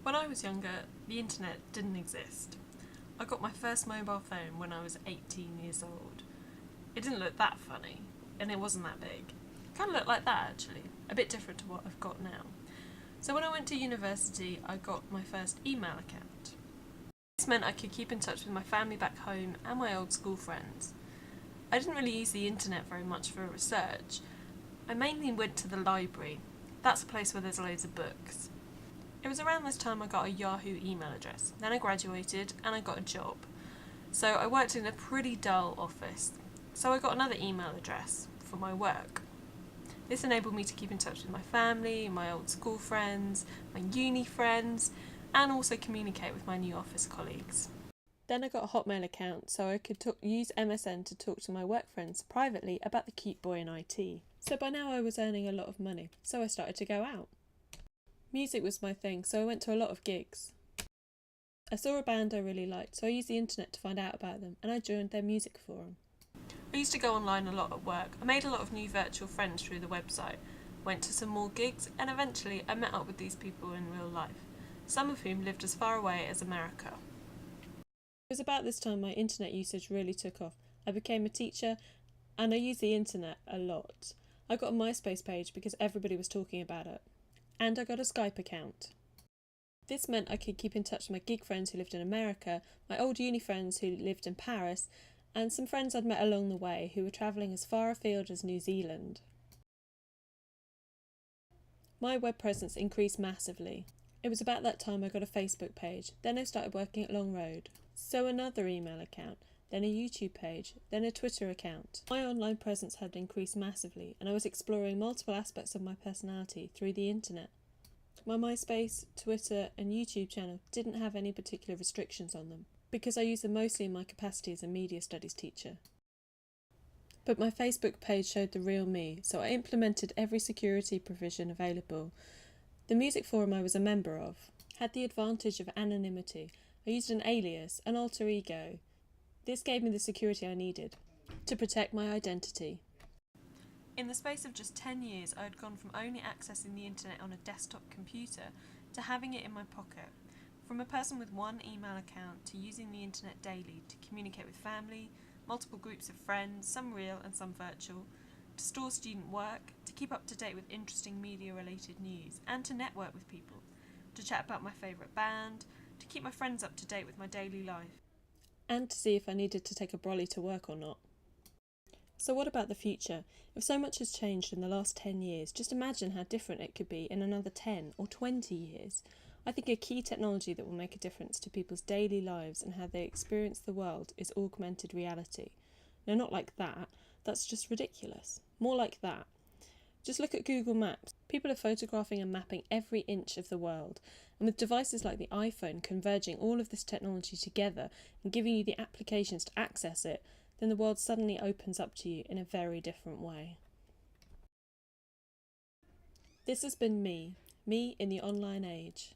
When I was younger, the internet didn't exist. I got my first mobile phone when I was 18 years old. It didn't look that funny, and it wasn't that big. It kind of looked like that actually, a bit different to what I've got now. So when I went to university, I got my first email account. This meant I could keep in touch with my family back home and my old school friends. I didn't really use the internet very much for research. I mainly went to the library. That's a place where there's loads of books. It was around this time I got a Yahoo email address. Then I graduated and I got a job. So I worked in a pretty dull office. So I got another email address for my work. This enabled me to keep in touch with my family, my old school friends, my uni friends, and also communicate with my new office colleagues. Then I got a Hotmail account so I could use MSN to talk to my work friends privately about the cute boy in IT. So by now I was earning a lot of money, so I started to go out. Music was my thing, so I went to a lot of gigs. I saw a band I really liked, so I used the internet to find out about them, and I joined their music forum. I used to go online a lot at work. I made a lot of new virtual friends through the website, went to some more gigs, and eventually I met up with these people in real life, some of whom lived as far away as America. It was about this time my internet usage really took off. I became a teacher, and I used the internet a lot. I got a MySpace page because everybody was talking about it. And I got a Skype account. This meant I could keep in touch with my gig friends who lived in America, my old uni friends who lived in Paris, and some friends I'd met along the way who were travelling as far afield as New Zealand. My web presence increased massively. It was about that time I got a Facebook page, then I started working at Long Road. So another email account, then a YouTube page, then a Twitter account. My online presence had increased massively, and I was exploring multiple aspects of my personality through the internet. My MySpace, Twitter and YouTube channel didn't have any particular restrictions on them, because I used them mostly in my capacity as a media studies teacher. But my Facebook page showed the real me, so I implemented every security provision available. The music forum I was a member of had the advantage of anonymity. I used an alias, an alter ego. This gave me the security I needed to protect my identity. In the space of just 10 years, I had gone from only accessing the internet on a desktop computer to having it in my pocket. From a person with one email account to using the internet daily to communicate with family, multiple groups of friends, some real and some virtual, to store student work, to keep up to date with interesting media-related news, and to network with people, to chat about my favourite band, to keep my friends up to date with my daily life, and to see if I needed to take a brolly to work or not. So what about the future? If so much has changed in the last 10 years, just imagine how different it could be in another 10 or 20 years. I think a key technology that will make a difference to people's daily lives and how they experience the world is augmented reality. No, not like that. That's just ridiculous. More like that. Just look at Google Maps. People are photographing and mapping every inch of the world. And with devices like the iPhone converging all of this technology together and giving you the applications to access it, then the world suddenly opens up to you in a very different way. This has been me in the online age.